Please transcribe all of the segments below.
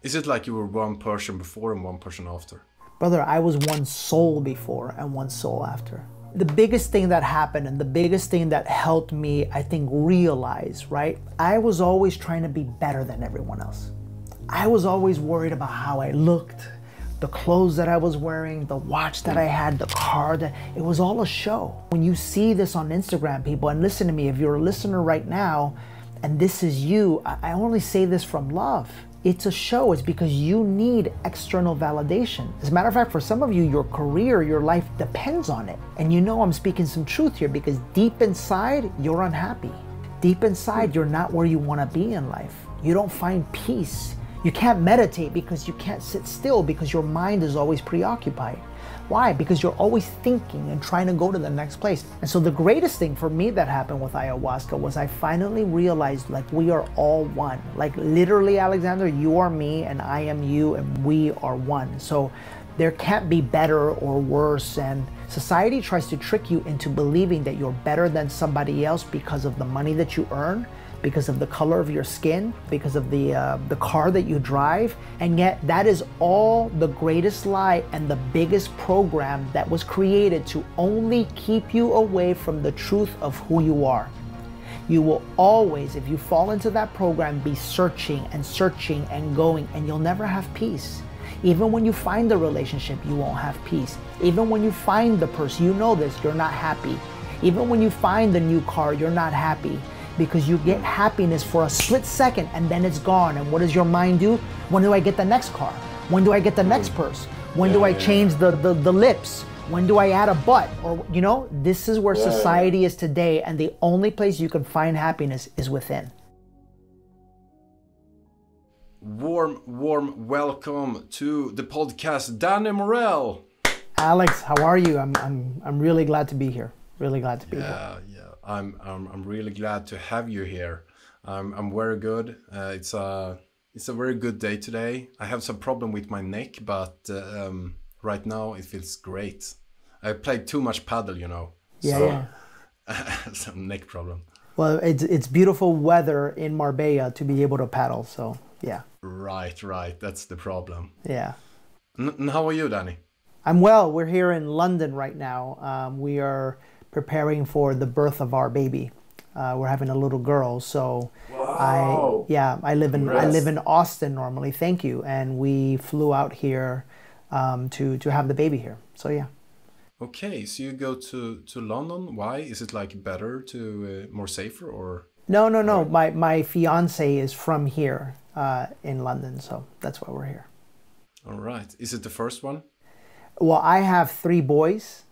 Is it like you were one person before and one person after? Brother, I was one soul before and one soul after. The biggest thing that happened and the biggest thing that helped me, I think, realize, right? I was always trying to be better than everyone else. I was always worried about how I looked, the clothes that I was wearing, the watch that I had, the car, it was all a show. When you see this on Instagram, people, and listen to me, if you're a listener right now, and this is you, I only say this from love. It's a show. It's because you need external validation. As a matter of fact, for some of you, your career, your life depends on it. And you know I'm speaking some truth here because deep inside, you're unhappy. Deep inside, you're not where you want to be in life. You don't find peace. You can't meditate because you can't sit still because your mind is always preoccupied. Why? Because you're always thinking and trying to go to the next place. And so the greatest thing for me that happened with ayahuasca was I finally realized like we are all one. Like literally, Alexander, you are me and I am you and we are one. So there can't be better or worse. And society tries to trick you into believing that you're better than somebody else because of the money that you earn, because of the color of your skin, because of the car that you drive. And yet that is all the greatest lie and the biggest program that was created to only keep you away from the truth of who you are. You will always, if you fall into that program, be searching and going, and you'll never have peace. Even when you find the relationship, you won't have peace. Even when you find the person, you know this, you're not happy. Even when you find the new car, you're not happy. Because you get happiness for a split second and then it's gone. And what does your mind do? When do I get the next car? When do I get the next purse? When do I change the lips? When do I add a butt? Or, you know, this is where society is today, and the only place you can find happiness is within. Warm welcome to the podcast, Danny Morel. Alex, how are you? I'm really glad to be here. Really glad to be here. Yeah. I'm really glad to have you here. I'm very good. It's a very good day today. I have some problem with my neck, but right now it feels great. I played too much paddle, you know. Yeah. Some neck problem. Well, it's beautiful weather in Marbella to be able to paddle. So yeah. Right. That's the problem. Yeah. And how are you, Danny? I'm well. We're here in London right now. We are preparing for the birth of our baby. We're having a little girl, so wow. I live in Austin normally. Thank you, and we flew out here to have the baby here. So yeah. Okay, so you go to London. Why? Is it like better to more safer or? No. My fiance is from here in London, so that's why we're here. All right. Is it the first one? Well, I have 3 boys.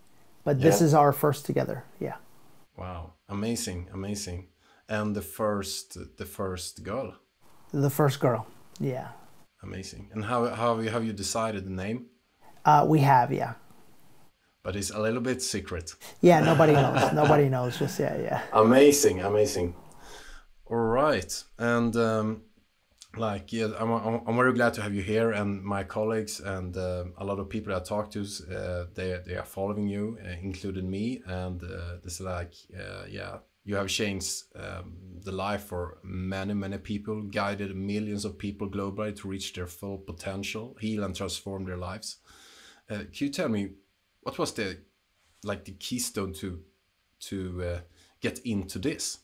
But this is our first together, yeah. Wow, amazing. And the first girl? The first girl, yeah. Amazing. And how have you decided the name? We have, yeah. But it's a little bit secret. Yeah, nobody knows. Nobody knows. Just yeah. Amazing. All right, and I'm very glad to have you here, and my colleagues and a lot of people I talk to, they are following you, including me, and this you have changed the life for many people, guided millions of people globally to reach their full potential, heal and transform their lives. Can you tell me what was the keystone to get into this?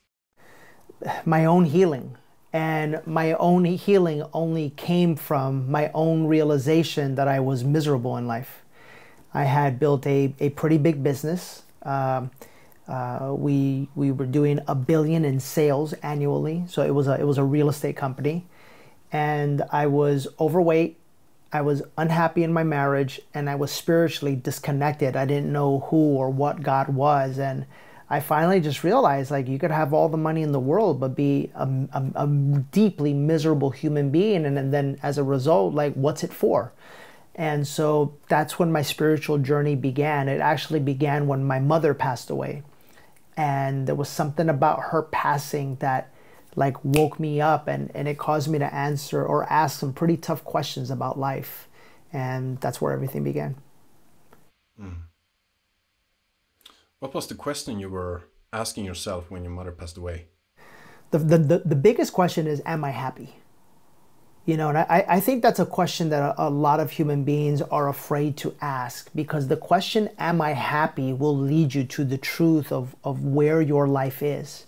My own healing. And my own healing only came from my own realization that I was miserable in life. I had built a pretty big business. We were doing $1 billion in sales annually. So it was a real estate company. And I was overweight. I was unhappy in my marriage, and I was spiritually disconnected. I didn't know who or what God was. And I finally just realized, like, you could have all the money in the world, but be a deeply miserable human being. And then as a result, like, what's it for? And so that's when my spiritual journey began. It actually began when my mother passed away. And there was something about her passing that like woke me up, and it caused me to answer or ask some pretty tough questions about life. And that's where everything began. Mm. What was the question you were asking yourself when your mother passed away? The biggest question is, am I happy? And I think that's a question that a lot of human beings are afraid to ask, because the question, am I happy, will lead you to the truth of where your life is.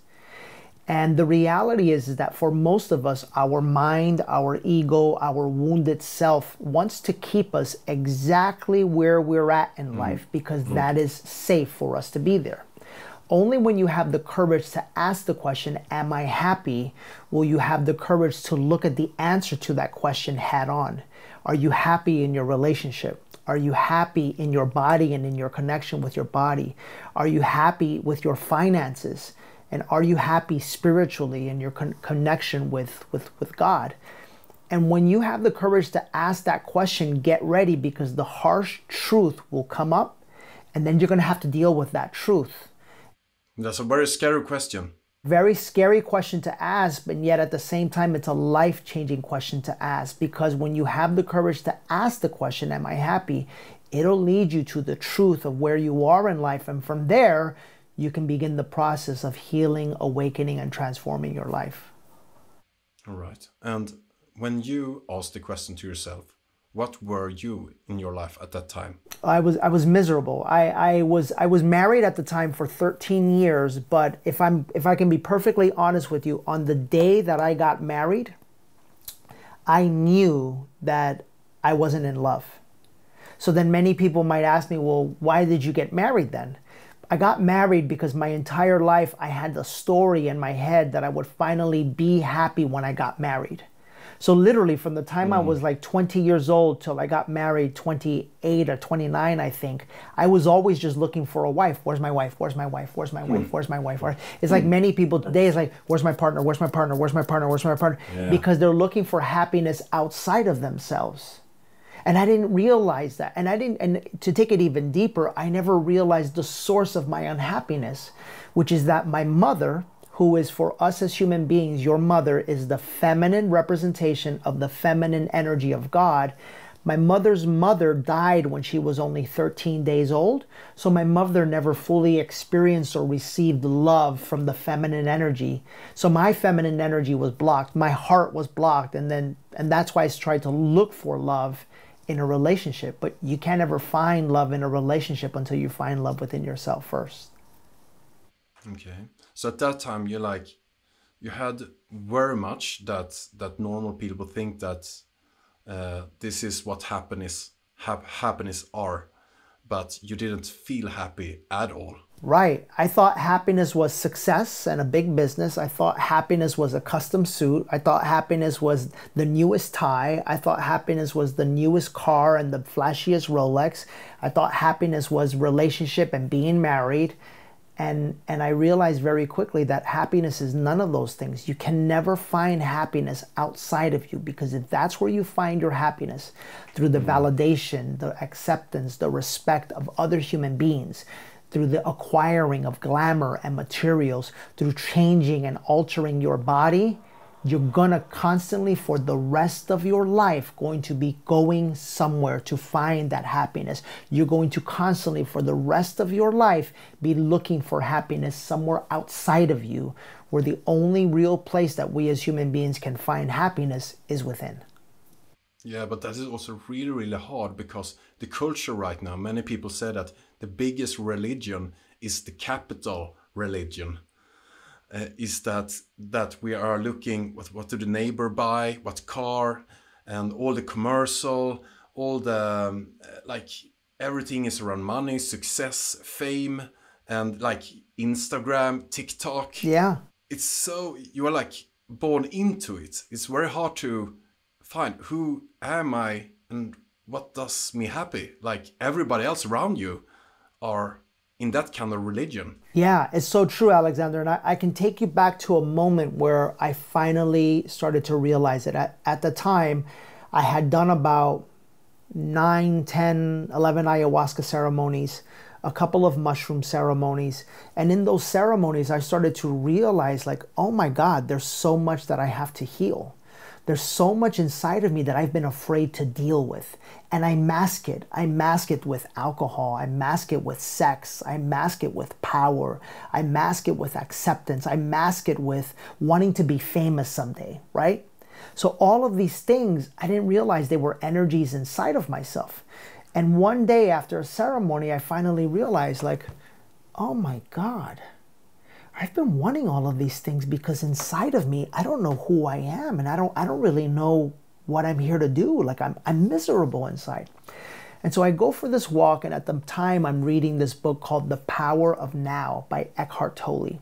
And the reality is that for most of us, our mind, our ego, our wounded self wants to keep us exactly where we're at in life, because that is safe for us to be there. Only when you have the courage to ask the question, am I happy, will you have the courage to look at the answer to that question head on. Are you happy in your relationship? Are you happy in your body and in your connection with your body? Are you happy with your finances? And are you happy spiritually in your connection with God? And when you have the courage to ask that question, get ready, because the harsh truth will come up, and then you're going to have to deal with that truth. That's a very scary question. Very scary question to ask, but yet at the same time, it's a life-changing question to ask, because when you have the courage to ask the question, am I happy? It'll lead you to the truth of where you are in life. And from there, you can begin the process of healing, awakening, and transforming your life. All right. And when you asked the question to yourself, what were you in your life at that time? I was miserable. I was married at the time for 13 years, but if I can be perfectly honest with you, on the day that I got married, I knew that I wasn't in love. So then many people might ask me, well, why did you get married then? I got married because my entire life I had the story in my head that I would finally be happy when I got married. So literally from the time I was like 20 years old till I got married, 28 or 29, I think, I was always just looking for a wife. Where's my wife? Where's my wife? Where's my wife? Where's my wife? It's like many people today is like, where's my partner? Where's my partner? Where's my partner? Where's my partner? Yeah. Because they're looking for happiness outside of themselves. And I didn't realize that. And to take it even deeper, I never realized the source of my unhappiness, which is that my mother, who is for us as human beings, your mother is the feminine representation of the feminine energy of God. My mother's mother died when she was only 13 days old. So my mother never fully experienced or received love from the feminine energy. So my feminine energy was blocked. My heart was blocked. And that's why I tried to look for love in a relationship. But you can't ever find love in a relationship until you find love within yourself first. Okay. So at that time, you had very much that normal people think that this is what happiness are, but you didn't feel happy at all. Right. I thought happiness was success and a big business. I thought happiness was a custom suit. I thought happiness was the newest tie. I thought happiness was the newest car and the flashiest Rolex. I thought happiness was relationship and being married. And I realized very quickly that happiness is none of those things. You can never find happiness outside of you, because if that's where you find your happiness, through the validation, the acceptance, the respect of other human beings, through the acquiring of glamour and materials, through changing and altering your body, you're gonna constantly, for the rest of your life, going to be going somewhere to find that happiness. You're going to constantly, for the rest of your life, be looking for happiness somewhere outside of you, where the only real place that we as human beings can find happiness is within. Yeah, but that is also really, really hard, because the culture right now, many people say that the biggest religion is the capital religion. Is that we are looking what do the neighbor buy, what car, and all the commercial, all the everything is around money, success, fame, and like Instagram, TikTok. Yeah. It's so, you are like born into it. It's very hard to find who am I and what does me happy. Like everybody else around you are in that kind of religion. Yeah, it's so true, Alexander. And I can take you back to a moment where I finally started to realize it. At the time, I had done about 9, 10, 11 ayahuasca ceremonies, a couple of mushroom ceremonies. And in those ceremonies, I started to realize, like, oh my God, there's so much that I have to heal. There's so much inside of me that I've been afraid to deal with. And I mask it. I mask it with alcohol. I mask it with sex. I mask it with power. I mask it with acceptance. I mask it with wanting to be famous someday, right? So all of these things, I didn't realize they were energies inside of myself. And one day after a ceremony, I finally realized, like, oh my God, I've been wanting all of these things because inside of me, I don't know who I am, and I don't really know what I'm here to do. Like, I'm miserable inside. And so I go for this walk, and at the time I'm reading this book called The Power of Now by Eckhart Tolle.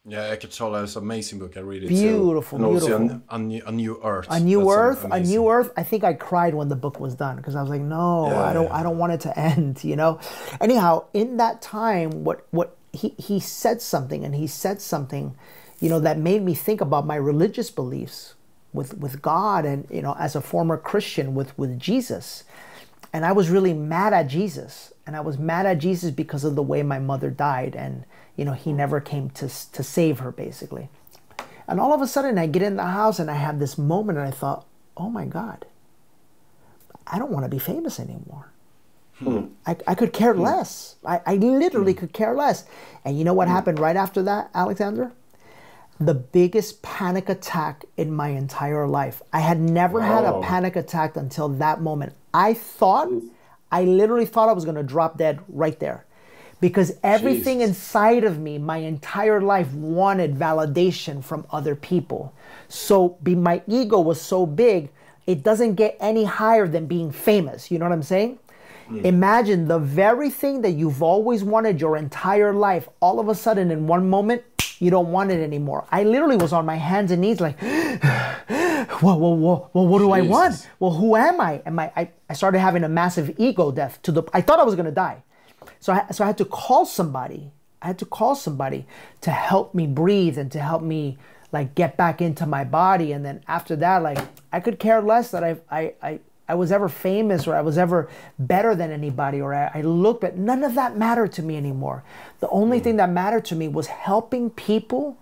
Yeah, Eckhart Tolle is an amazing book. I read it beautiful, too. And beautiful. Also a New Earth. A New Earth, a New Earth. I think I cried when the book was done because I was like, no, I don't want it to end, you know. Anyhow, in that time, what he said something, and he said something, you know, that made me think about my religious beliefs with God, and, you know, as a former Christian with Jesus. And I was really mad at Jesus. And I was mad at Jesus because of the way my mother died. And, you know, he never came to save her, basically. And all of a sudden, I get in the house and I have this moment, and I thought, oh my God, I don't want to be famous anymore. I could care less. I literally could care less. And you know what happened right after that, Alexander? The biggest panic attack in my entire life. I had never had a panic attack until that moment. I literally thought I was going to drop dead right there. Because everything inside of me, my entire life, wanted validation from other people. So my ego was so big, it doesn't get any higher than being famous. You know what I'm saying? Imagine the very thing that you've always wanted your entire life, all of a sudden in one moment, you don't want it anymore. I literally was on my hands and knees like, well, what do I want? Well, who am I? I started having a massive ego death. I thought I was going to die. So I had to call somebody. I had to call somebody to help me breathe and to help me like get back into my body. And then after that, like, I could care less that I was ever famous or I was ever better than anybody, or I looked at, none of that mattered to me anymore. The only thing that mattered to me was helping people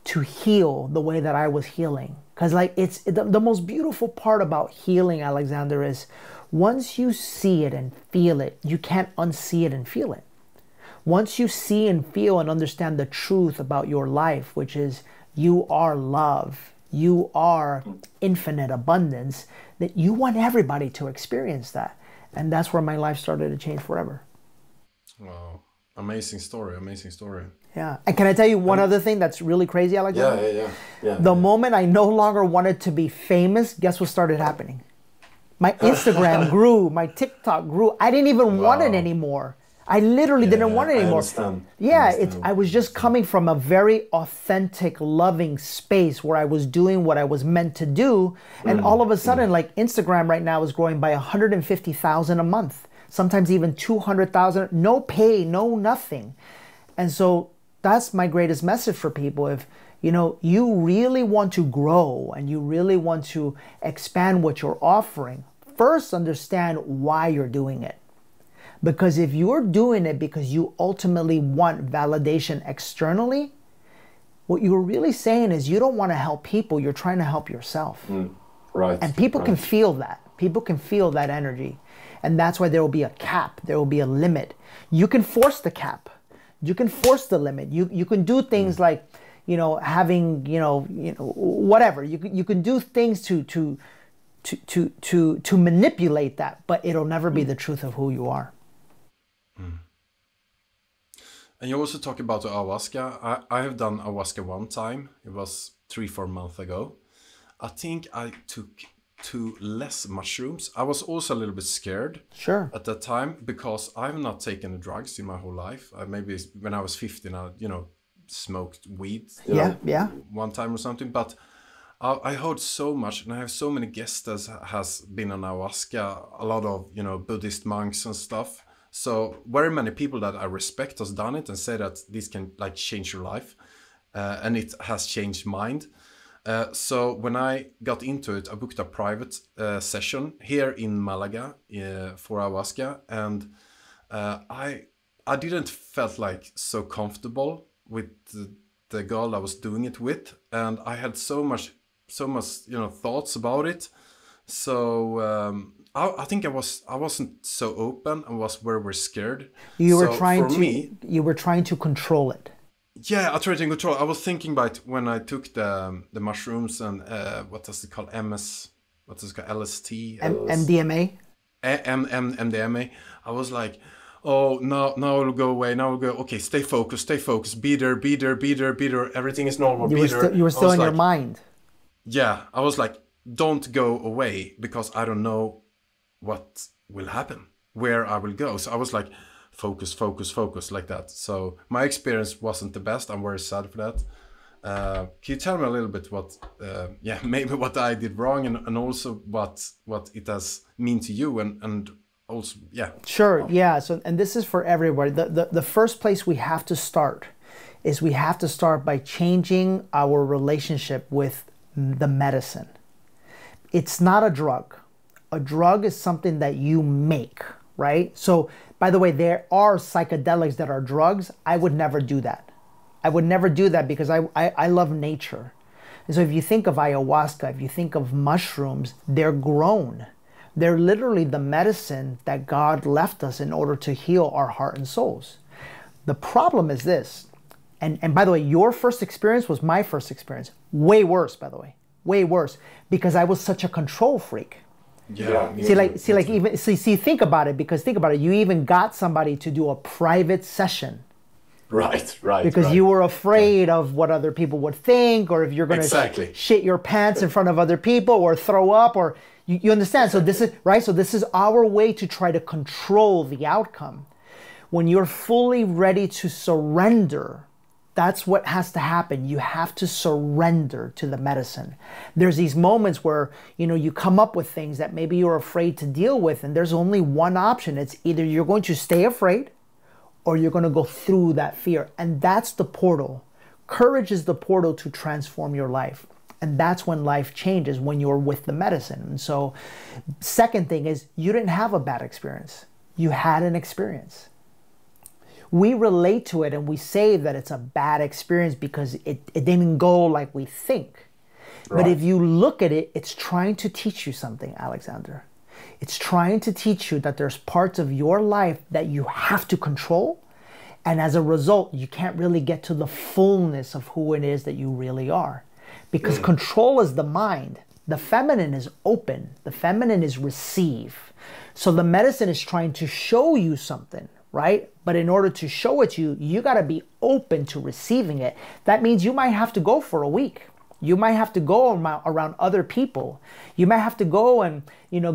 to heal the way that I was healing. Because like it's the most beautiful part about healing, Alexander, is once you see it and feel it, you can't unsee it and feel it. Once you see and feel and understand the truth about your life, which is you are love, you are infinite abundance, that you want everybody to experience that. And that's where my life started to change forever. Wow. Amazing story, amazing story. Yeah. And can I tell you one other thing that's really crazy, Alexander? Yeah. The moment I no longer wanted to be famous, guess what started happening? My Instagram grew, my TikTok grew. I didn't even want it anymore. I literally didn't want it anymore. I was just coming from a very authentic, loving space where I was doing what I was meant to do. And all of a sudden, like Instagram right now is growing by 150,000 a month, sometimes even 200,000, no pay, no nothing. And so that's my greatest message for people. If, you know, you really want to grow and you really want to expand what you're offering, first understand why you're doing it. Because if you're doing it because you ultimately want validation externally, what you're really saying is you don't want to help people, you're trying to help yourself. Right. And people can feel that. People can feel that energy. And that's why there will be a cap, there will be a limit. You can force the cap. You can force the limit. You can do things like, you know, having, you know, whatever. You can do things to manipulate that, but it'll never be the truth of who you are. And you also talk about the ayahuasca. I have done ayahuasca one time. It was 3-4 months ago. I think I took 2 less mushrooms. I was also a little bit scared at that time because I've not taken drugs in my whole life. Maybe when I was 15, I, you know, smoked weed one time or something. But I heard so much, and I have so many guests that has been on ayahuasca, a lot of, you know, Buddhist monks and stuff. So very many people that I respect has done it and say that this can like change your life, and it has changed mine. So when I got into it, I booked a private session here in Malaga for ayahuasca, and I didn't felt like so comfortable with the girl I was doing it with, and I had so much you know thoughts about it. So I think I wasn't so open and was very scared. You were trying to control it. Yeah, I tried to control. I was thinking about when I took the mushrooms and what does it called? What is it called? LST? MDMA? MDMA. I was like, oh, now it'll go away. Now it'll go. Okay, stay focused. Be there. Everything is normal. You were still in your mind. Yeah, I was like, don't go away because I don't know what will happen, where I will go. So I was like, focus like that. So my experience wasn't the best. I'm very sad for that. Can you tell me a little bit what, maybe what I did wrong and also what it has mean to you and also, yeah. Sure, yeah. So, and this is for everybody. The first place we have to start is we have to start by changing our relationship with the medicine. It's not a drug. A drug is something that you make, right? So, by the way, there are psychedelics that are drugs. I would never do that. I would never do that because I love nature. And so if you think of ayahuasca, if you think of mushrooms, they're grown. They're literally the medicine that God left us in order to heal our heart and souls. The problem is this, and by the way, your first experience was my first experience. Way worse, by the way. Way worse, because I was such a control freak. Yeah. Think about it. You even got somebody to do a private session. Right. Because you were afraid of what other people would think, or if you're going to shit your pants in front of other people, or throw up, or you understand. So this is right. So this is our way to try to control the outcome. When you're fully ready to surrender, that's what has to happen. You have to surrender to the medicine. There's these moments where, you come up with things that maybe you're afraid to deal with, and there's only one option. It's either you're going to stay afraid or you're going to go through that fear. And that's the portal. Courage is the portal to transform your life. And that's when life changes, when you're with the medicine. And so, second thing is, you didn't have a bad experience. You had an experience. We relate to it and we say that it's a bad experience because it didn't go like we think. Right. But if you look at it, it's trying to teach you something, Alexander. It's trying to teach you that there's parts of your life that you have to control. And as a result, you can't really get to the fullness of who it is that you really are. Because control is the mind. The feminine is open. The feminine is receive. So the medicine is trying to show you something, right? But in order to show it to you, you got to be open to receiving it. That means you might have to go for a week. You might have to go around other people. You might have to go and,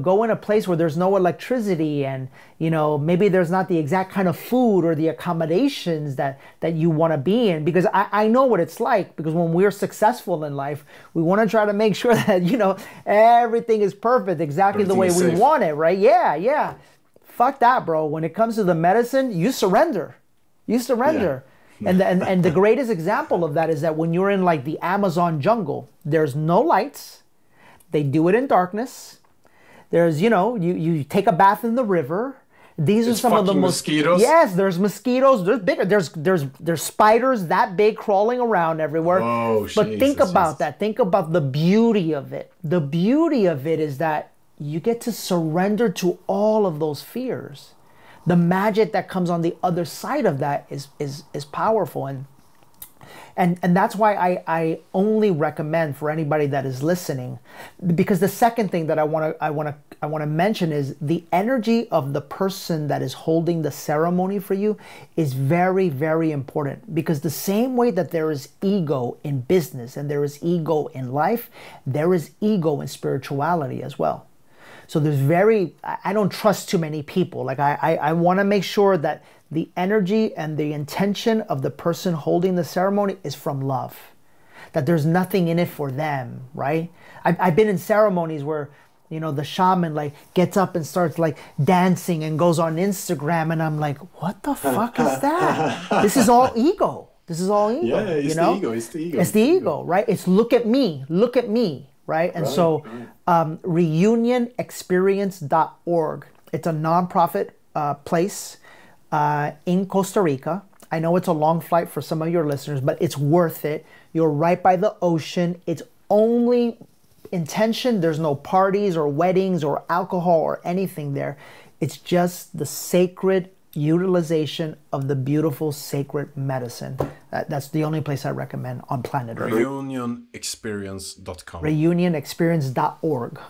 go in a place where there's no electricity and, maybe there's not the exact kind of food or the accommodations that you want to be in. Because I know what it's like, because when we're successful in life, we want to try to make sure that, everything is perfect, exactly the way we want it, right? Yeah. Fuck that, bro. When it comes to the medicine, you surrender. Yeah. And the greatest example of that is that when you're in like the Amazon jungle, there's no lights. They do it in darkness. There's, you take a bath in the river. These are some of the most mosquitoes. Yes, there's mosquitoes. There's bigger. There's spiders that big crawling around everywhere. Oh, but think about that. Think about the beauty of it. The beauty of it is that you get to surrender to all of those fears. The magic that comes on the other side of that is powerful, and that's why I only recommend for anybody that is listening, because the second thing that I want to mention is the energy of the person that is holding the ceremony for you is very, very important, because the same way that there is ego in business and there is ego in life, there is ego in spirituality as well. So I don't trust too many people. Like I want to make sure that the energy and the intention of the person holding the ceremony is from love. That there's nothing in it for them, right? I've been in ceremonies where, the shaman like gets up and starts like dancing and goes on Instagram, and I'm like, what the fuck is that? This is all ego. Yeah, it's the ego. It's the ego, right? It's look at me. Right? And so reunionexperience.org. It's a nonprofit place in Costa Rica. I know it's a long flight for some of your listeners, but it's worth it. You're right by the ocean. It's only intention. There's no parties or weddings or alcohol or anything there. It's just the sacred utilization of the beautiful sacred medicine. That's the only place I recommend on planet Earth. Reunionexperience.com. Reunionexperience.org.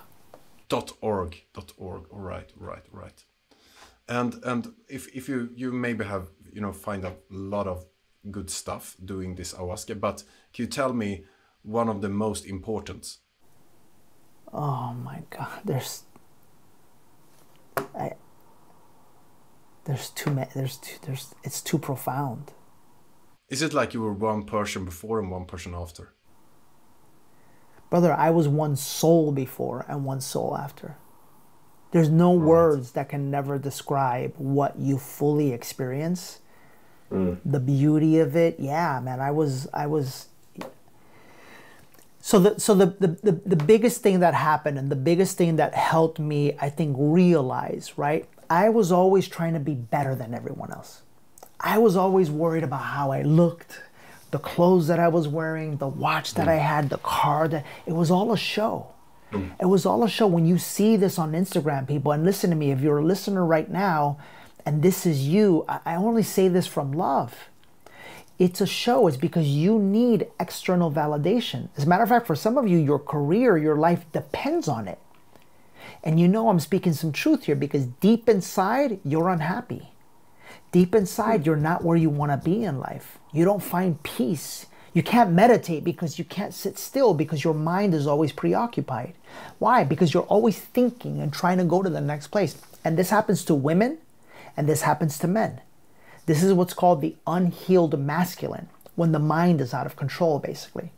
.org. All right. And if you maybe have, find a lot of good stuff doing this ayahuasca, but can you tell me one of the most important? Oh my God, there's too many. It's too profound. Is it like you were one person before and one person after? Brother, I was one soul before and one soul after. There's no words that can never describe what you fully experience. The beauty of it. Yeah, man, I was. So the biggest thing that happened and the biggest thing that helped me, I think, realize, right? I was always trying to be better than everyone else. I was always worried about how I looked, the clothes that I was wearing, the watch that I had, the car that, it was all a show. It was all a show. When you see this on Instagram, people, and listen to me, if you're a listener right now, and this is you, I only say this from love. It's a show. It's because you need external validation. As a matter of fact, for some of you, your career, your life depends on it. And I'm speaking some truth here, because deep inside, you're unhappy. Deep inside, you're not where you want to be in life. You don't find peace. You can't meditate because you can't sit still, because your mind is always preoccupied. Why? Because you're always thinking and trying to go to the next place. And this happens to women, and this happens to men. This is what's called the unhealed masculine, when the mind is out of control, basically.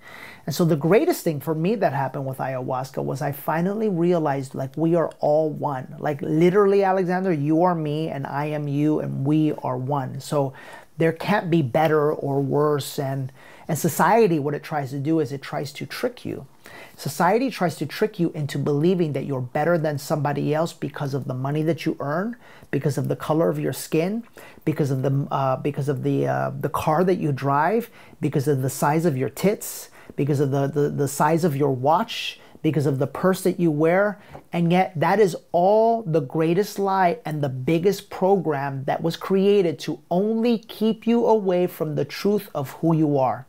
And so the greatest thing for me that happened with ayahuasca was I finally realized, like, we are all one. Like, literally, Alexander, you are me and I am you, and we are one. So there can't be better or worse. And society, what it tries to do is it tries to trick you. Society tries to trick you into believing that you're better than somebody else because of the money that you earn, because of the color of your skin, because of the car that you drive, because of the size of your tits, because of the size of your watch, because of the purse that you wear. And yet that is all the greatest lie and the biggest program that was created to only keep you away from the truth of who you are.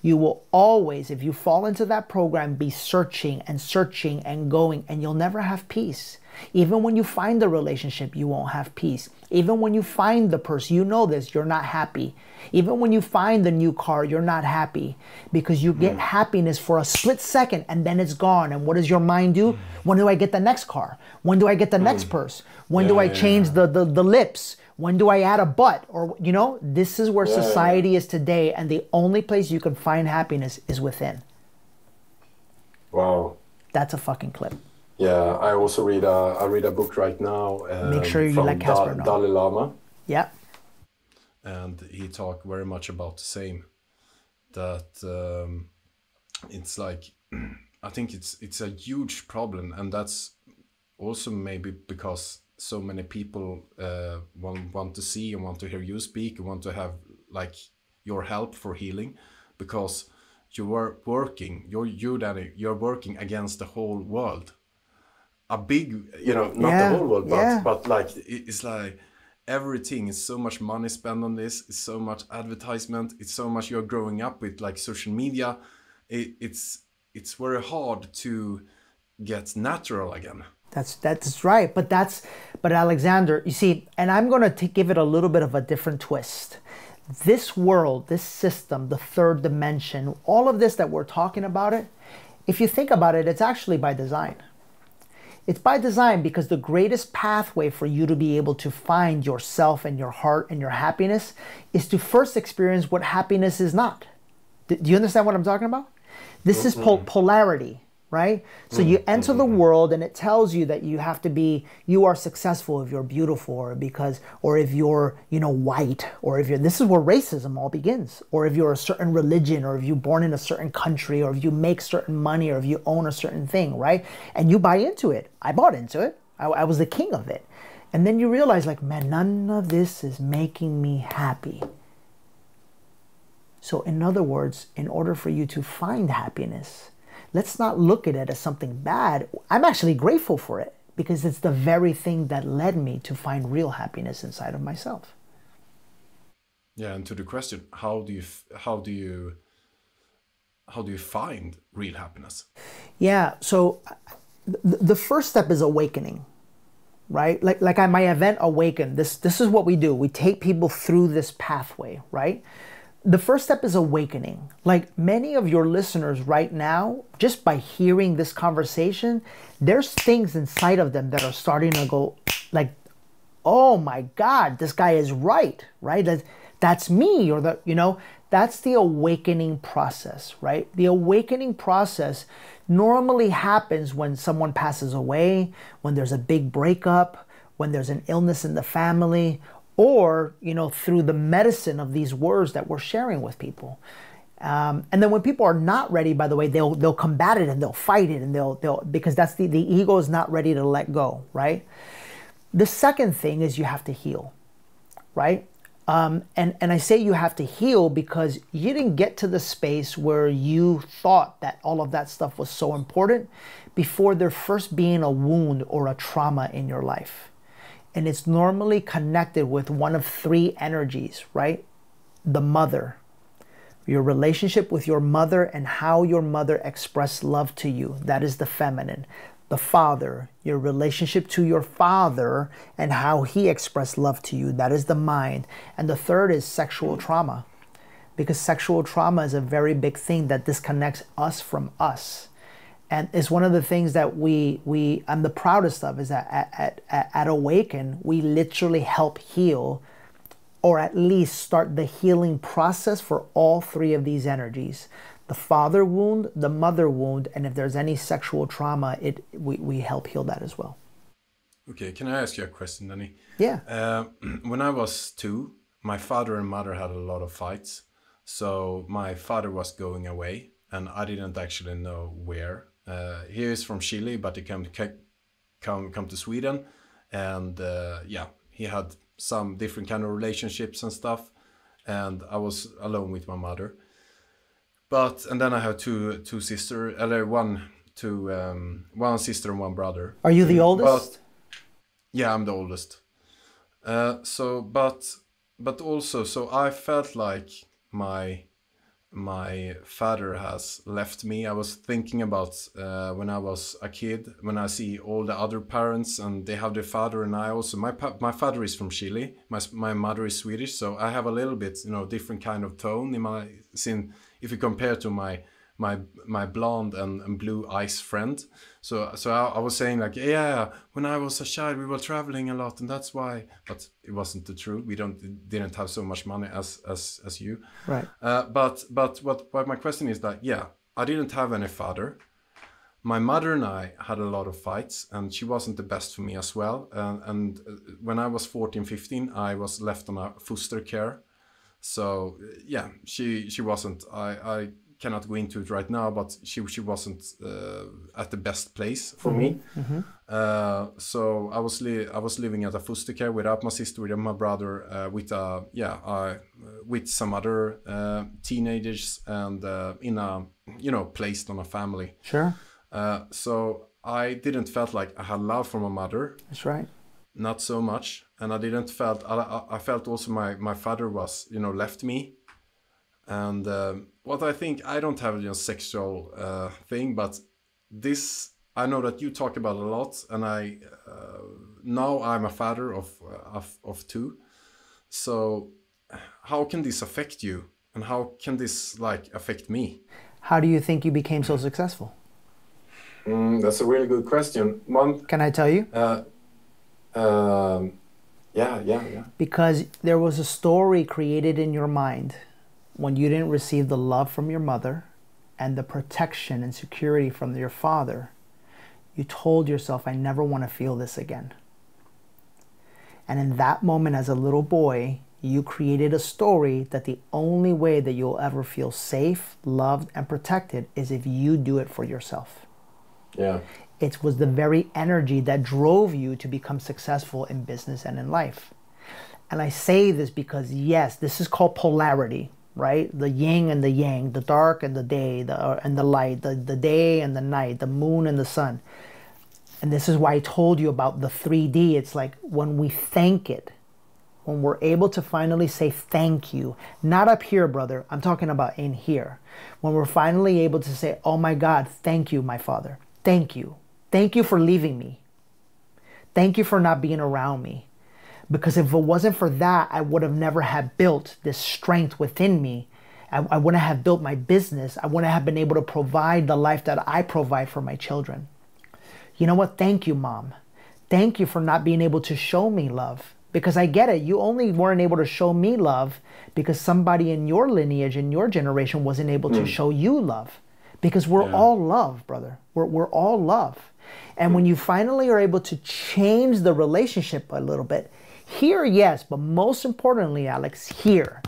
You will always, if you fall into that program, be searching and going, and you'll never have peace. Even when you find the relationship, you won't have peace. Even when you find the person, you're not happy. Even when you find the new car, you're not happy, because you get happiness for a split second and then it's gone. And what does your mind do? When do I get the next car? When do I get the next purse? When do I change the lips? When do I add a butt? Or, this is where society is today, and the only place you can find happiness is within. Wow. That's a fucking clip. Yeah, I also read a book right now. Make sure you let Casper know. Dalai Lama. Yeah. And he talked very much about the same. That it's like, I think it's a huge problem, and that's also maybe because so many people want to see and want to hear you speak, and want to have like your help for healing, because you are working, you're working against the whole world. A big, not the whole world, but like, it's like everything is so much money spent on this, it's so much advertisement, it's so much you're growing up with, like social media. It's very hard to get natural again. That's right. But Alexander, you see, and I'm going to give it a little bit of a different twist. This world, this system, the third dimension, all of this that we're talking about it, if you think about it, it's actually by design. It's by design, because the greatest pathway for you to be able to find yourself and your heart and your happiness is to first experience what happiness is not. Do you understand what I'm talking about? This is polarity, right? So you enter the world and it tells you that you have to be, you are successful if you're beautiful, or if you're, white, or if you're, this is where racism all begins, or if you're a certain religion, or if you're born in a certain country, or if you make certain money, or if you own a certain thing, right? And you buy into it. I bought into it. I was the king of it. And then you realize, like, man, none of this is making me happy. So in other words, in order for you to find happiness, let's not look at it as something bad. I'm actually grateful for it, because it's the very thing that led me to find real happiness inside of myself. Yeah, and to the question, how do you find real happiness? Yeah, so the first step is awakening, right? Like at my event, Awaken, this is what we do. We take people through this pathway, right? The first step is awakening. Like many of your listeners right now, just by hearing this conversation, there's things inside of them that are starting to go like, oh my God, this guy is right? That's me, or that's the awakening process, right? The awakening process normally happens when someone passes away, when there's a big breakup, when there's an illness in the family, or, through the medicine of these words that we're sharing with people. And then when people are not ready, by the way, they'll combat it and they'll fight it, and they'll because that's the ego is not ready to let go, right? The second thing is you have to heal, right? And I say you have to heal because you didn't get to the space where you thought that all of that stuff was so important before there first being a wound or a trauma in your life. And it's normally connected with one of three energies, right? The mother, your relationship with your mother and how your mother expressed love to you. That is the feminine. The father, your relationship to your father and how he expressed love to you. That is the mind. And the third is sexual trauma, because sexual trauma is a very big thing that disconnects us from us. And it's one of the things that I'm the proudest of, is that at Awaken, we literally help heal, or at least start the healing process for all three of these energies. The father wound, the mother wound, and if there's any sexual trauma, we help heal that as well. Okay, can I ask you a question, Danny? Yeah. When I was 2, my father and mother had a lot of fights. So my father was going away, and I didn't actually know where. He is from Chile, but he come to Sweden, and he had some different kind of relationships and stuff, and I was alone with my mother. And then I have two sisters, one sister and one brother. Are you the oldest? Yeah, I'm the oldest. But also, so I felt like my father has left me. I was thinking about when I was a kid, when I see all the other parents and they have their father, and I also, my father is from Chile, my mother is Swedish, so I have a little bit, different kind of tone in my sin if you compare to my blonde and blue eyes friend. So I was saying like, yeah, when I was a child we were traveling a lot, and that's why. But it wasn't the truth. We didn't have so much money as you. Right. But what my question is that, yeah, I didn't have any father. My mother and I had a lot of fights, and she wasn't the best for me as well. And when I was 14, 15, I was left on a foster care. So yeah, she wasn't. I cannot go into it right now, but she wasn't at the best place for me. Mm-hmm. So I was living at a foster care without my sister, without my brother, with some other teenagers, and placed on a family. Sure. So I didn't felt like I had love from my mother. That's right. Not so much, and I felt also my father was left me. And what I think, I don't have a sexual thing, but this I know that you talk about a lot, and I now I'm a father of 2. So how can this affect you, and how can this affect me? How do you think you became so successful? That's a really good question. Can I tell you? Yeah. Because there was a story created in your mind when you didn't receive the love from your mother and the protection and security from your father. You told yourself, I never want to feel this again. And in that moment, as a little boy, you created a story that the only way that you'll ever feel safe, loved, and protected is if you do it for yourself. Yeah. It was the very energy that drove you to become successful in business and in life. And I say this because, yes, this is called polarity, right? The yin and the yang, the dark and the day, and the light, the day and the night, the moon and the sun. And this is why I told you about the 3D. It's like when we thank it, when we're able to finally say thank you, not up here, brother, I'm talking about in here. When we're finally able to say, oh my God, thank you, my Father. Thank you. Thank you for leaving me. Thank you for not being around me. Because if it wasn't for that, I would have never have built this strength within me. I wouldn't have built my business. I wouldn't have been able to provide the life that I provide for my children. You know what? Thank you, Mom. Thank you for not being able to show me love. Because I get it. You only weren't able to show me love because somebody in your lineage, in your generation, wasn't able to show you love. Because we're all love, brother. We're all love. And when you finally are able to change the relationship a little bit, here, yes, but most importantly, Alex, here.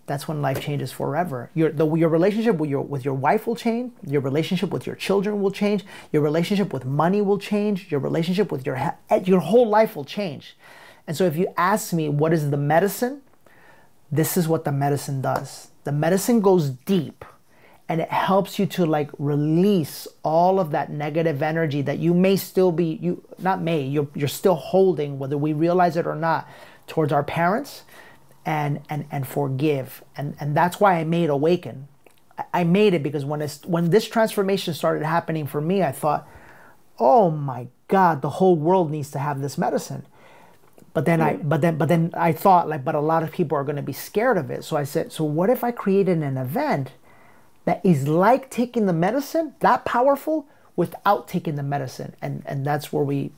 That's when life changes forever. Your relationship with your wife will change. Your relationship with your children will change. Your relationship with money will change. Your relationship with your whole life will change. And so if you ask me what is the medicine, this is what the medicine does. The medicine goes deep and it helps you to like release all of that negative energy that you may still be, you're still holding, whether we realize it or not, towards our parents. And forgive. And that's why I made Awaken. I made it because when this transformation started happening for me, I thought, oh my God, the whole world needs to have this medicine. But then I thought, like, but a lot of people are going to be scared of it. So I said, so what if I created an event that is like taking the medicine, that powerful, without taking the medicine? And that's what we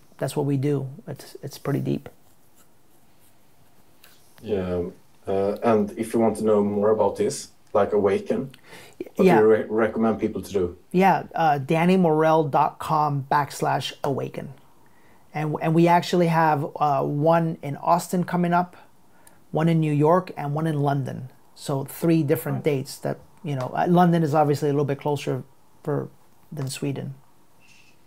do. It's pretty deep. Yeah, and if you want to know more about this, like Awaken, what do you recommend people to do? Yeah, DannyMorel.com/awaken. And we actually have one in Austin coming up, one in New York, and one in London. So 3 different dates that, London is obviously a little bit closer than Sweden.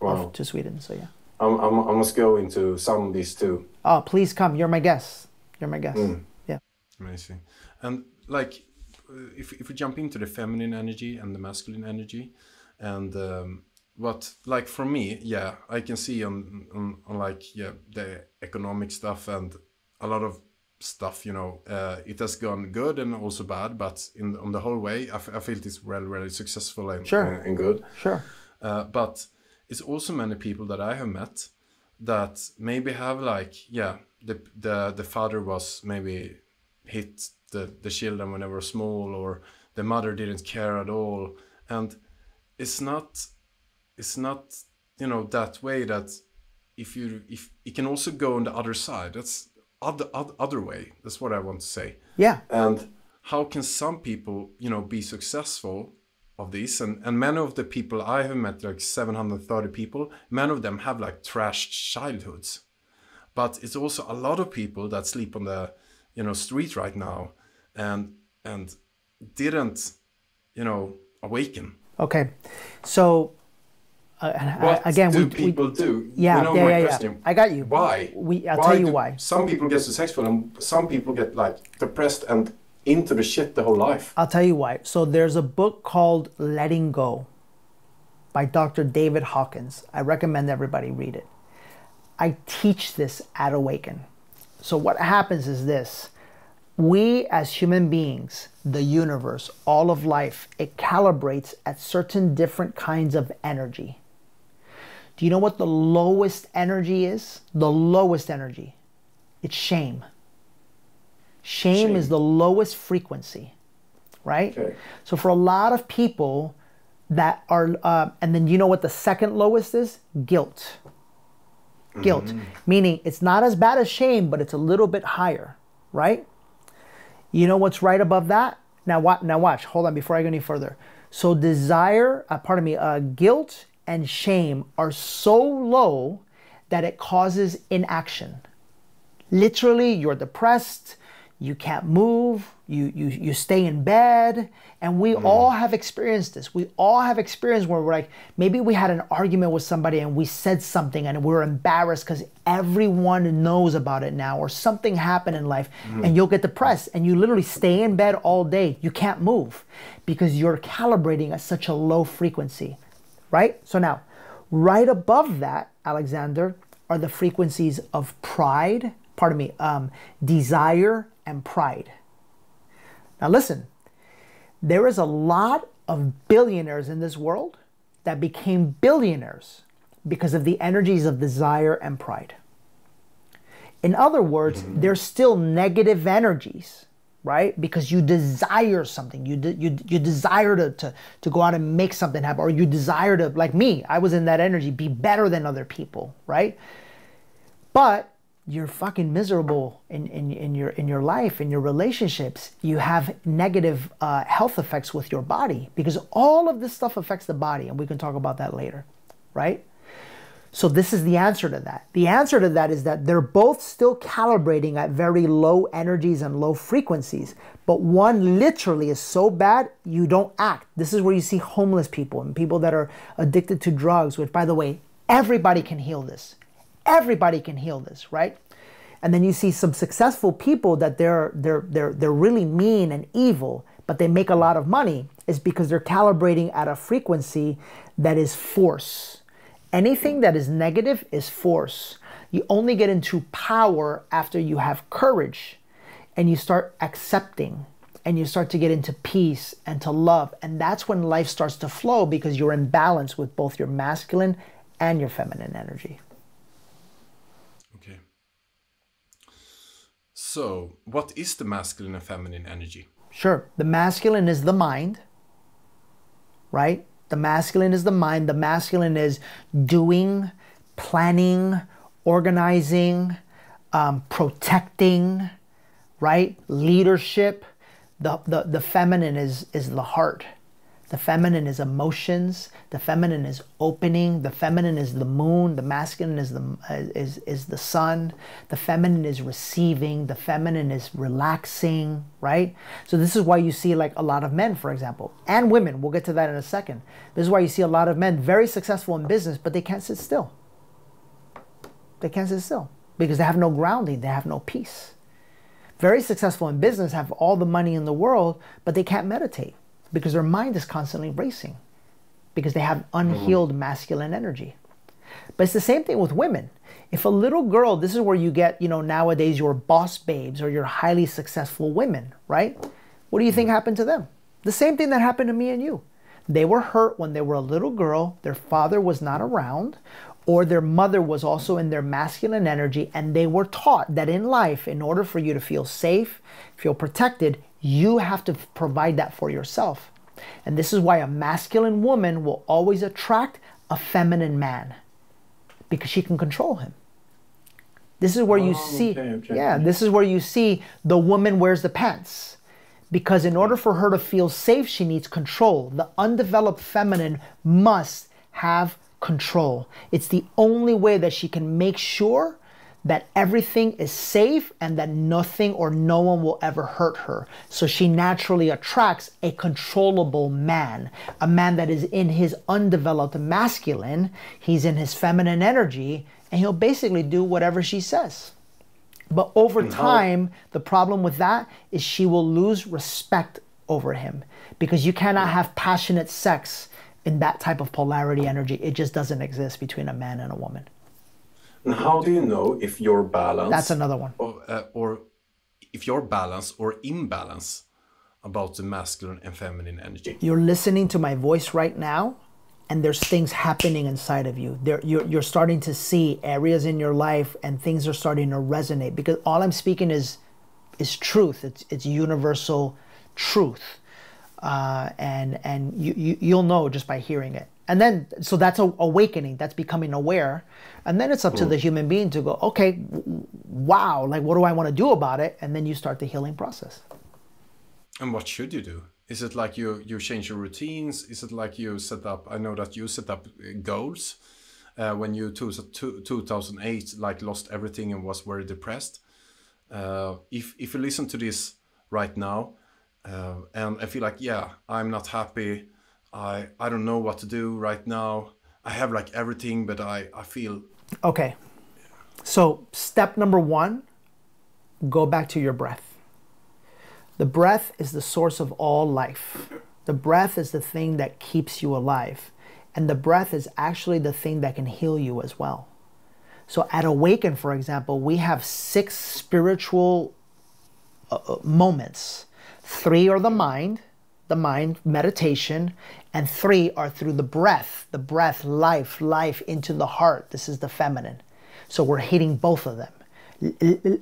Wow. To Sweden, so yeah. I must go into some of these too. Oh, please come. You're my guest. You're my guest. Yeah. Amazing. And like, if we jump into the feminine energy and the masculine energy, and what, like for me, I can see on like, the economic stuff and a lot of stuff, it has gone good and also bad, but on the whole way, I feel it's really successful and good. Sure. But it's also many people that I have met that maybe have like, the father was maybe hit the children when they were small, or the mother didn't care at all, and it's not that way. That if it can also go on the other side, that's other way. That's what I want to say. Yeah. And how can some people be successful of this, and many of the people I have met, like 730 people, many of them have like trashed childhoods. But it's also a lot of people that sleep on the, street right now, and didn't, awaken. Okay, so what do people do? Yeah. I got you. Why? I'll tell you why. Some people get successful, and some people get like depressed and into the shit the whole life. I'll tell you why. So there's a book called Letting Go by Dr. David Hawkins. I recommend everybody read it. I teach this at Awaken. So what happens is this. We as human beings, the universe, all of life, it calibrates at certain different kinds of energy. Do you know what the lowest energy is? The lowest energy. It's shame. Shame is the lowest frequency, right? Okay. So for a lot of people that are, and then you know what the second lowest is? Guilt. Guilt, meaning it's not as bad as shame, but it's a little bit higher, right? You know what's right above that? Now watch, hold on before I go any further. So guilt and shame are so low that it causes inaction. Literally, you're depressed, you can't move, you stay in bed, and we all have experienced this. We all have experienced where we're like, maybe we had an argument with somebody and we said something and we're embarrassed because everyone knows about it now, or something happened in life, and you'll get depressed and you literally stay in bed all day. You can't move because you're calibrating at such a low frequency, right? So now, Right above that, Alexander, are the frequencies of pride, desire and pride. Now listen, there is a lot of billionaires in this world that became billionaires because of the energies of desire and pride. In other words, they're still negative energies, right? Because you desire something. You desire to go out and make something happen, or you desire to, like me, I was in that energy, be better than other people, right? But you're fucking miserable in your life, in your relationships. You have negative health effects with your body, because all of this stuff affects the body, and we can talk about that later, right? So this is the answer to that. The answer to that is that they're both still calibrating at very low energies and low frequencies, but one literally is so bad you don't act. This is where you see homeless people and people that are addicted to drugs, which, by the way, everybody can heal this. Everybody can heal this, right? And then you see some successful people that they're really mean and evil, but they make a lot of money, is because they're calibrating at a frequency that is force. Anything that is negative is force. You only get into power after you have courage and you start accepting and you start to get into peace and to love. And that's when life starts to flow, because you're in balance with both your masculine and your feminine energy. Okay. So, what is the masculine and feminine energy? Sure. The masculine is the mind, right? The masculine is the mind. The masculine is doing, planning, organizing, protecting, right? Leadership. The feminine is the heart. The feminine is emotions. The feminine is opening. The feminine is the moon. The masculine is the sun. The feminine is receiving. The feminine is relaxing, right? So this is why you see like a lot of men, for example, and women. We'll get to that in a second. This is why you see a lot of men very successful in business, but they can't sit still. They can't sit still because they have no grounding. They have no peace. Very successful in business have all the money in the world, but they can't meditate, because their mind is constantly racing, because they have unhealed masculine energy. But it's the same thing with women. If a little girl, this is where you get, nowadays your boss babes or your highly successful women, right? What do you think happened to them? The same thing that happened to me and you. They were hurt when they were a little girl, their father was not around, or their mother was also in their masculine energy, and they were taught that in life, in order for you to feel safe, feel protected, you have to provide that for yourself. And this is why a masculine woman will always attract a feminine man, because she can control him. This is where you see, this is where you see the woman wears the pants. Because in order for her to feel safe, she needs control. The undeveloped feminine must have control. It's the only way that she can make sure that everything is safe and that nothing or no one will ever hurt her. So she naturally attracts a controllable man, a man that is in his undeveloped masculine, he's in his feminine energy, and he'll basically do whatever she says. But over time, the problem with that is she will lose respect over him, because you cannot have passionate sex in that type of polarity energy. It just doesn't exist between a man and a woman. And how do you know if you're balanced? That's another one. Or if you're balanced or imbalance about the masculine and feminine energy? You're listening to my voice right now, and there's things happening inside of you. You're starting to see areas in your life, and things are starting to resonate, because all I'm speaking is truth. It's universal truth, and you'll know just by hearing it. And then, so that's awakening, that's becoming aware. And then it's up to the human being to go, okay, wow, like what do I want to do about it? And then you start the healing process. And what should you do? Is it like you change your routines? Is it like you set up, I know that you set up goals when you 2008 like lost everything and was very depressed. If you listen to this right now and I feel like, yeah, I'm not happy, I don't know what to do right now, I have like everything, but I feel... Okay, so step number one, go back to your breath. The breath is the source of all life. The breath is the thing that keeps you alive. And the breath is actually the thing that can heal you as well. So at Awaken, for example, we have 6 spiritual moments. 3 are the mind meditation, and 3 are through the breath, life into the heart. This is the feminine. So we're hitting both of them.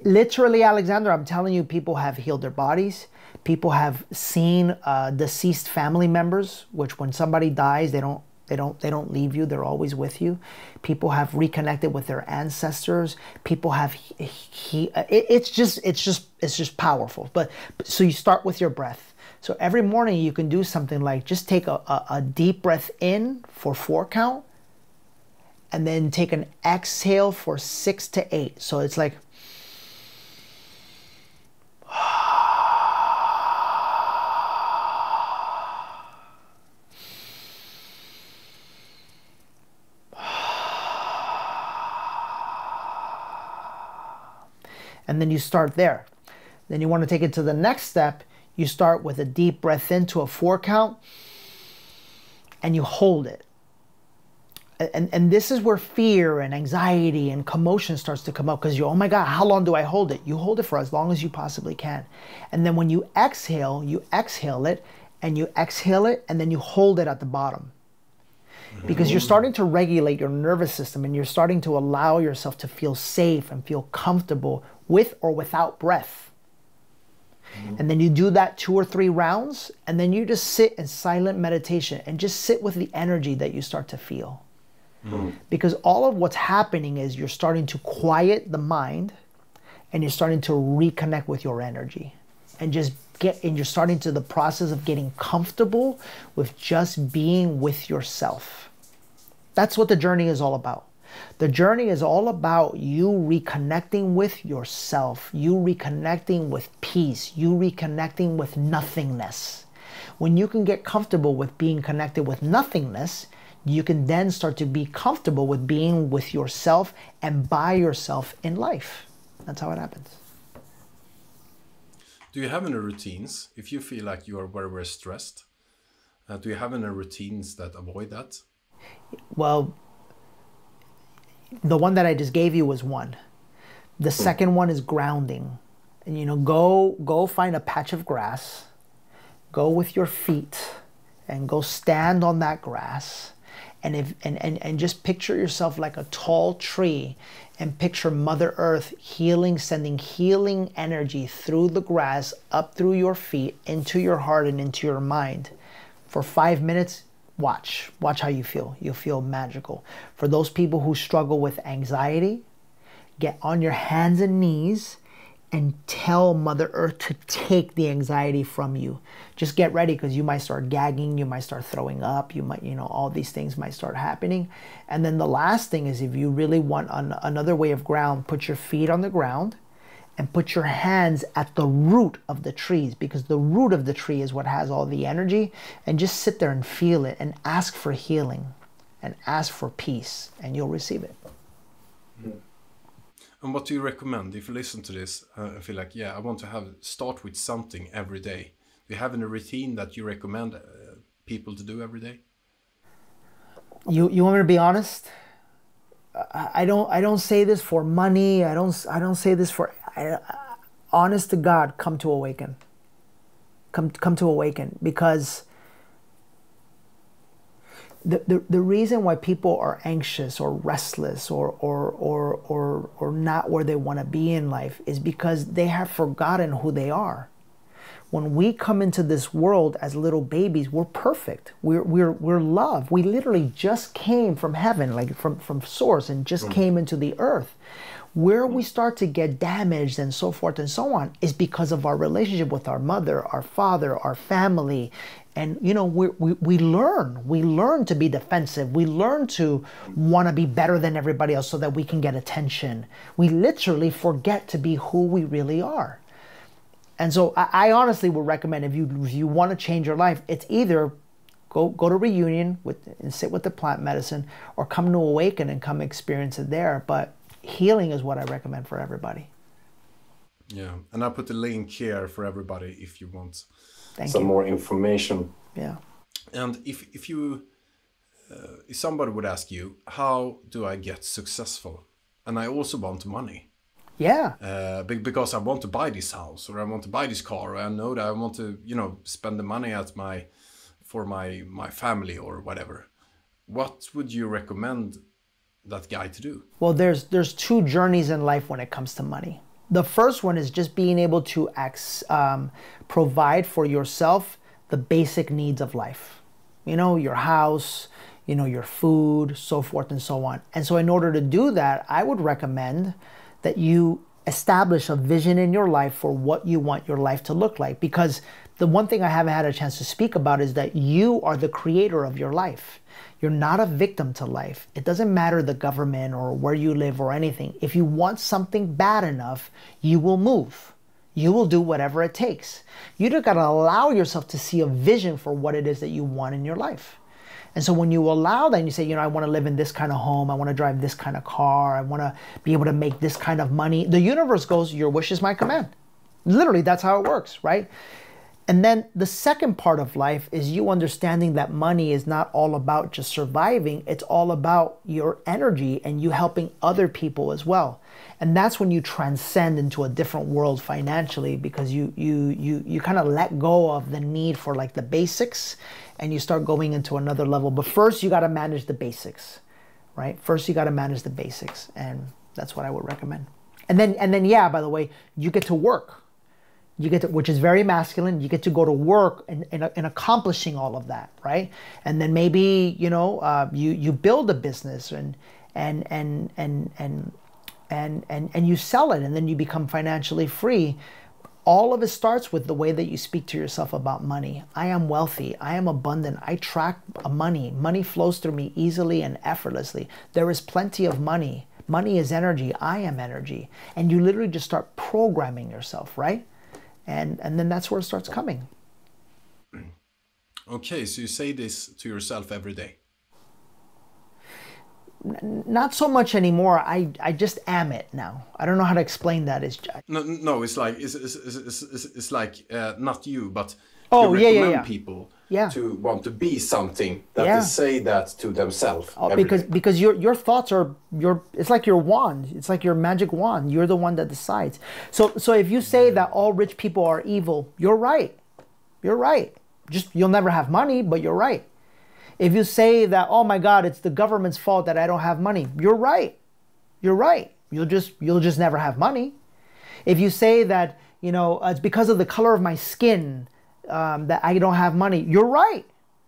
Literally, Alexander, I'm telling you, people have healed their bodies. People have seen deceased family members, which when somebody dies, they don't leave you. They're always with you. People have reconnected with their ancestors. People have it's just powerful. But so you start with your breath. So every morning you can do something like just take a deep breath in for 4 count, and then take an exhale for 6 to 8. So it's like and then you start there. Then you want to take it to the next step. You start with a deep breath into a 4 count, and you hold it. And this is where fear and anxiety and commotion starts to come up, because oh my God, how long do I hold it? You hold it for as long as you possibly can. And then when you exhale it, and you exhale it, and then you hold it at the bottom. Because you're starting to regulate your nervous system, and you're starting to allow yourself to feel safe and feel comfortable with or without breath. And then you do that 2 or 3 rounds, and then you just sit in silent meditation and just sit with the energy that you start to feel. Because all of what's happening is you're starting to quiet the mind, and you're starting to reconnect with your energy, and you're starting to the process of getting comfortable with just being with yourself. That's what the journey is all about. The journey is all about you reconnecting with yourself, you reconnecting with peace, you reconnecting with nothingness. When you can get comfortable with being connected with nothingness, you can then start to be comfortable with being with yourself and by yourself in life. That's how it happens. Do you have any routines if you feel like you are very, very stressed? Do you have any routines that avoid that? Well, the one that I just gave you was one. The second one is grounding. And go find a patch of grass, go with your feet, and go stand on that grass, and just picture yourself like a tall tree, and picture Mother Earth healing, sending healing energy through the grass, up through your feet, into your heart and into your mind. For 5 minutes, watch how you feel. You'll feel magical. For those people who struggle with anxiety, get on your hands and knees and tell Mother Earth to take the anxiety from you. Just get ready, because you might start gagging, you might start throwing up, you might, all these things might start happening. And then the last thing is, if you really want another way of ground, put your feet on the ground and put your hands at the root of the trees, because the root of the tree is what has all the energy, and just sit there and feel it and ask for healing and ask for peace, and you'll receive it. And what do you recommend if you listen to this and feel like, I want to start with something every day? Do you have any routine that you recommend people to do every day? You want me to be honest? I don't say this for money. I don't say this for. Honest to God, come to Awaken. Come to Awaken, because the reason why people are anxious or restless or not where they want to be in life is because they have forgotten who they are. When we come into this world as little babies, we're perfect. We're love. We literally just came from heaven, like from source, and just came into the earth. Where we start to get damaged and so forth and so on is because of our relationship with our mother, our father, our family. And, we learn to be defensive. We learn to want to be better than everybody else so that we can get attention. We literally forget to be who we really are. And so I honestly would recommend, if you want to change your life, it's either go to Reunion and sit with the plant medicine, or come to Awaken and come experience it there. But healing is what I recommend for everybody. Yeah, and I'll put the link here for everybody if you want Thank some you. more information. Yeah. And if you if somebody would ask you, how do I get successful? And I also want money. Yeah. Because I want to buy this house, or I want to buy this car, or I know that I want to, spend the money for my family or whatever. What would you recommend that guy to do? Well, there's two journeys in life when it comes to money. The first one is just being able to provide for yourself the basic needs of life. Your house, your food, so forth and so on. And so in order to do that, I would recommend that you establish a vision in your life for what you want your life to look like. Because the one thing I haven't had a chance to speak about is that you are the creator of your life. You're not a victim to life. It doesn't matter the government or where you live or anything. If you want something bad enough, you will move. You will do whatever it takes. You just got to allow yourself to see a vision for what it is that you want in your life. And so when you allow that and you say, I want to live in this kind of home, I want to drive this kind of car, I want to be able to make this kind of money, the universe goes, your wish is my command. Literally, that's how it works, right? And then the second part of life is you understanding that money is not all about just surviving. It's all about your energy and you helping other people as well. And that's when you transcend into a different world financially, because you kind of let go of the need for like the basics and you start going into another level. But first you got to manage the basics, right? First you got to manage the basics, and that's what I would recommend. And then yeah, by the way, you get to work. Which is very masculine. You get to go to work in accomplishing all of that, right? And then maybe you build a business and you sell it, and then you become financially free. All of it starts with the way that you speak to yourself about money. I am wealthy. I am abundant. I track money. Money flows through me easily and effortlessly. There is plenty of money. Money is energy. I am energy. And you literally just start programming yourself, right? And then that's where it starts coming. Okay, so you say this to yourself every day? Not so much anymore. I just am it now. I don't know how to explain that. No, it's like not you, but you recommend people yeah. to want to be something that they say that to themselves. Because your thoughts are it's like your wand. It's like your magic wand. You're the one that decides. So if you say that all rich people are evil, you're right. You're right. Just you'll never have money, but you're right. If you say that, oh my God, it's the government's fault that I don't have money, you're right. You're right. You'll just never have money. If you say that, it's because of the color of my skin that I don't have money, you're right.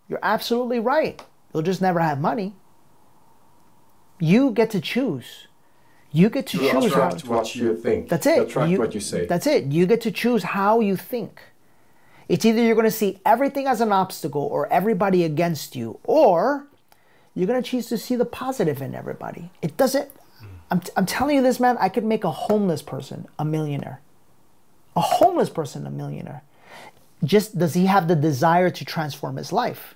You're absolutely right. You'll just never have money. You get to choose. You get to choose attract what you think. That's it. Attract what you say. That's it. You get to choose how you think. It's either you're going to see everything as an obstacle or everybody against you, or you're going to choose to see the positive in everybody. It doesn't, I'm telling you this, man, I could make a homeless person a millionaire. A homeless person a millionaire. Just does he have the desire to transform his life?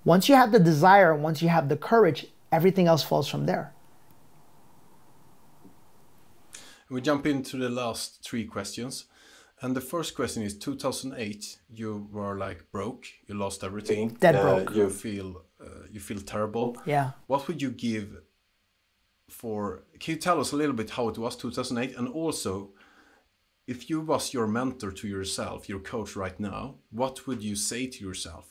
Once you have the desire, once you have the courage, everything else falls from there. We jump into the last 3 questions. And the first question is, 2008, you were like broke, you lost everything. Dead broke. You feel terrible. Yeah. What would you give can you tell us a little bit how it was 2008? And also, if you was your mentor to yourself, your coach right now, what would you say to yourself?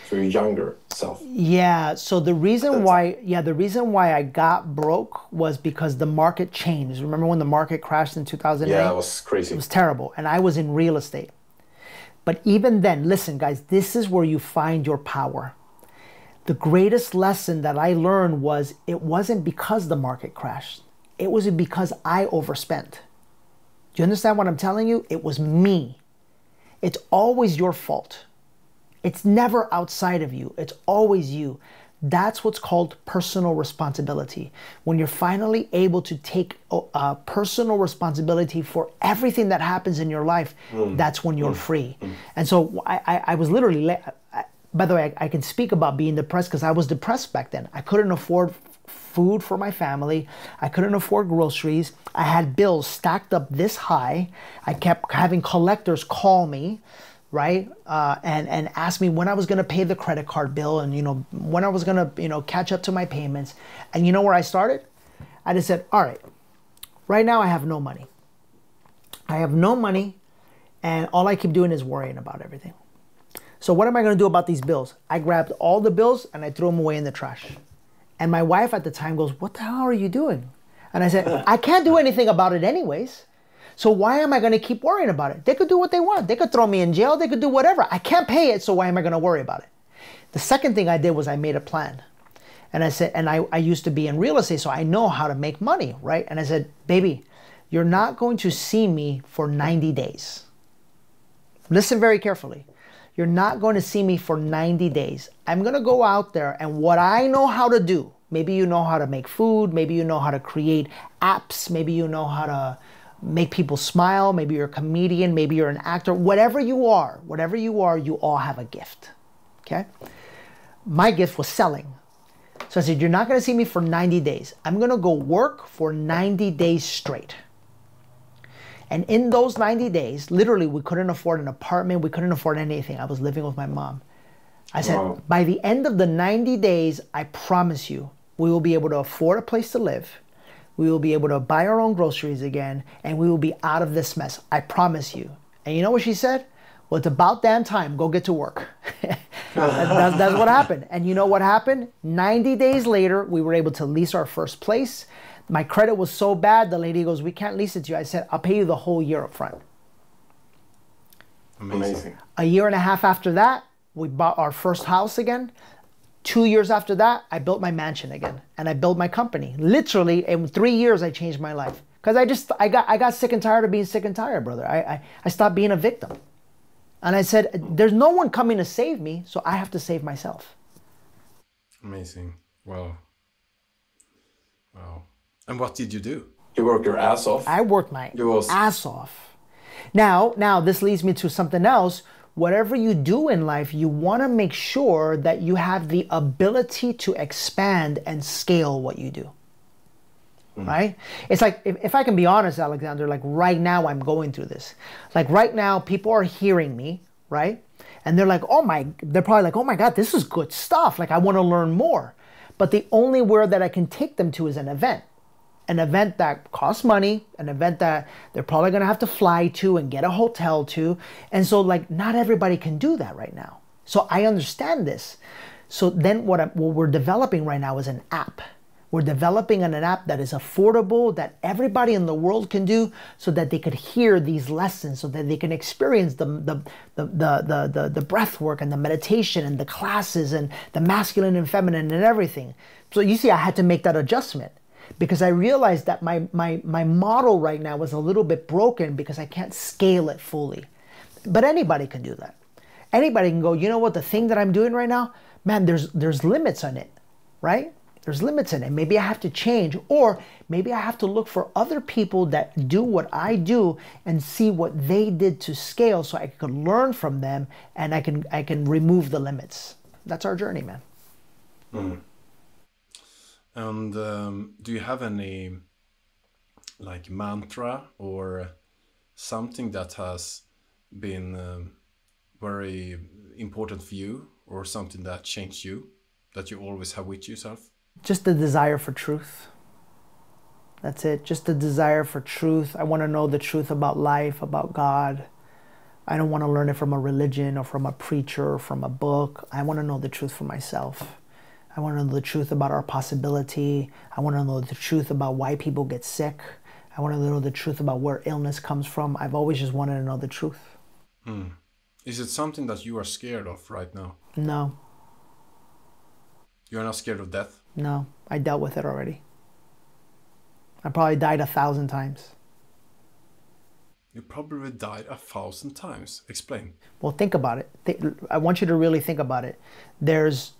For your younger self. Yeah, so the reason why I got broke was because the market changed. Remember when the market crashed in 2008? Yeah, it was crazy. It was terrible, and I was in real estate. But even then, listen guys, this is where you find your power. The greatest lesson that I learned was it wasn't because the market crashed. It was because I overspent. Do you understand what I'm telling you? It was me. It's always your fault. It's never outside of you. It's always you. That's what's called personal responsibility. When you're finally able to take personal responsibility for everything that happens in your life, that's when you're free. And so I was literally, by the way, I can speak about being depressed because I was depressed back then. I couldn't afford food for my family. I couldn't afford groceries. I had bills stacked up this high. I kept having collectors call me. right? And asked me when I was going to pay the credit card bill and, when I was going to, catch up to my payments. And you know where I started? I just said, all right, right now I have no money. I have no money, and all I keep doing is worrying about everything. So what am I going to do about these bills? I grabbed all the bills and I threw them away in the trash. And my wife at the time goes, what the hell are you doing? And I said, I can't do anything about it anyways. So why am I going to keep worrying about it? They could do what they want. They could throw me in jail. They could do whatever. I can't pay it, so why am I going to worry about it? The second thing I did was I made a plan. And I said, and I used to be in real estate, so I know how to make money, right? And I said, baby, you're not going to see me for 90 days. Listen very carefully. You're not going to see me for 90 days. I'm going to go out there, and what I know how to do, maybe you know how to make food, maybe you know how to create apps, maybe you know how to make people smile, maybe you're a comedian, maybe you're an actor, whatever you are, you all have a gift, okay? My gift was selling. So I said, you're not going to see me for 90 days. I'm going to go work for 90 days straight. And in those 90 days, literally, we couldn't afford an apartment. We couldn't afford anything. I was living with my mom. I said, wow. By the end of the 90 days, I promise you, we will be able to afford a place to live. We will be able to buy our own groceries again, and we will be out of this mess. I promise you. And you know what she said? Well, it's about damn time. Go get to work. That's what happened. And you know what happened? 90 days later, we were able to lease our first place. My credit was so bad, the lady goes, we can't lease it to you. I said, I'll pay you the whole year up front. Amazing. A year and a half after that, we bought our first house again. 2 years after that, I built my mansion again. And I built my company. Literally, in 3 years, I changed my life. Because I got sick and tired of being sick and tired, brother. I stopped being a victim. And I said, there's no one coming to save me, so I have to save myself. Amazing. Wow. Wow. And what did you do? You worked your ass off. I worked my ass off. Now, this leads me to something else. Whatever you do in life, you want to make sure that you have the ability to expand and scale what you do. Right? It's like, if I can be honest, Alexander, like right now I'm going through this. Like right now, people are hearing me, right? And they're like, they're probably like, oh my God, this is good stuff. Like I want to learn more. But the only word that I can take them to is an event. An event that costs money, an event that they're probably going to have to fly to and get a hotel to. And so like not everybody can do that right now. So I understand this. So then what we're developing right now is an app. We're developing an app that is affordable, that everybody in the world can do, so that they could hear these lessons, so that they can experience the breath work and the meditation and the classes and the masculine and feminine and everything. So you see, I had to make that adjustment because I realized that my model right now was a little bit broken because I can't scale it fully. But anybody can do that. Anybody can go, you know what, the thing that I'm doing right now, man, there's limits on it, right? There's limits in it. Maybe I have to change, or maybe I have to look for other people that do what I do and see what they did to scale so I can learn from them and I can remove the limits. That's our journey, man. Mm. And do you have any like mantra or something that has been very important for you, or something that changed you, that you always have with yourself? Just the desire for truth. That's it. Just the desire for truth. I want to know the truth about life, about God. I don't want to learn it from a religion or from a preacher or from a book. I want to know the truth for myself. I want to know the truth about our possibility. I want to know the truth about why people get sick. I want to know the truth about where illness comes from. I've always just wanted to know the truth. Hmm. Is it something that you are scared of right now? No. You're not scared of death? No, I dealt with it already. I probably died 1,000 times. You probably died 1,000 times. Explain. Well, think about it. I want you to really think about it. There's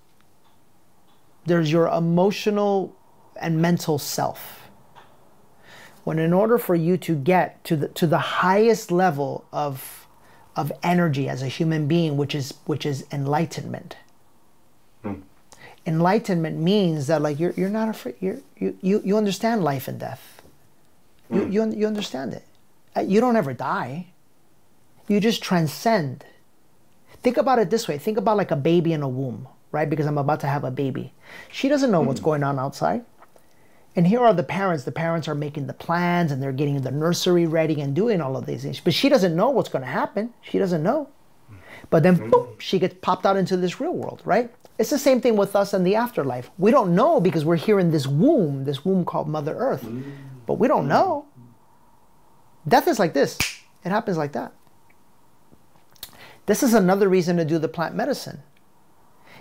your emotional and mental self. When in order for you to get to the highest level of energy as a human being, which is enlightenment. Enlightenment means that like you're not afraid. You understand life and death. You understand it. You don't ever die. You just transcend. Think about it this way. Think about like a baby in a womb, right? Because I'm about to have a baby. She doesn't know what's going on outside. And here are the parents. The parents are making the plans and they're getting the nursery ready and doing all of these things. But she doesn't know what's going to happen. She doesn't know. But then boop, she gets popped out into this real world, right? It's the same thing with us in the afterlife. We don't know because we're here in this womb called Mother Earth. But we don't know. Death is like this. It happens like that. This is another reason to do the plant medicine.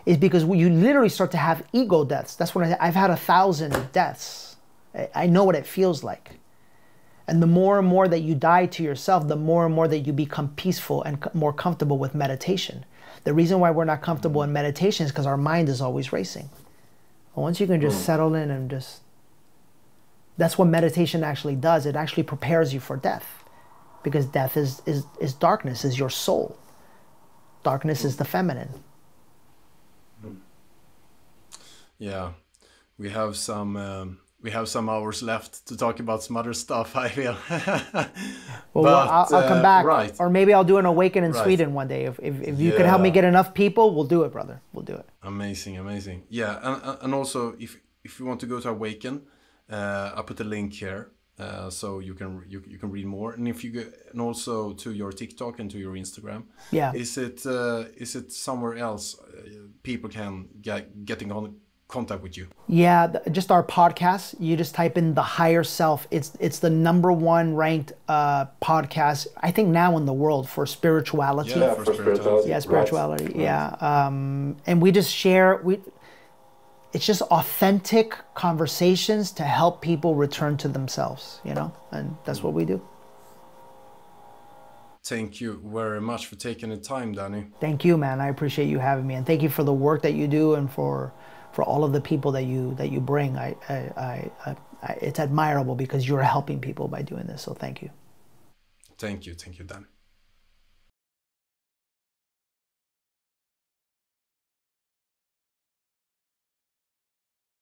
Is because you literally start to have ego deaths. That's when I've had 1,000 deaths. I know what it feels like. And the more and more that you die to yourself, the more and more that you become peaceful and more comfortable with meditation. The reason why we're not comfortable in meditation is because our mind is always racing. But once you can just settle in and just... That's what meditation actually does. It actually prepares you for death. Because death is darkness, is your soul. Darkness is the feminine. Yeah, we have some hours left to talk about some other stuff, I feel. I'll come back, right. Or maybe I'll do an awaken in Sweden one day. If you could help me get enough people, we'll do it, brother. We'll do it. Amazing. Yeah, and also if you want to go to Awaken, I put a link here, so you can read more. And if you go, and also to your TikTok and to your Instagram. Yeah. Is it somewhere else people can get in contact with you? Yeah, just our podcast. You just type in The Higher Self. It's the #1 ranked podcast, I think, now in the world for spirituality. Yeah, for spirituality. Yeah, spirituality. Right. Yeah, and we just share. It's just authentic conversations to help people return to themselves. And that's what we do. Thank you very much for taking the time, Danny. Thank you, man. I appreciate you having me, and thank you for the work that you do and for all of the people that you bring. It's admirable because you're helping people by doing this. So thank you. Thank you, Dan.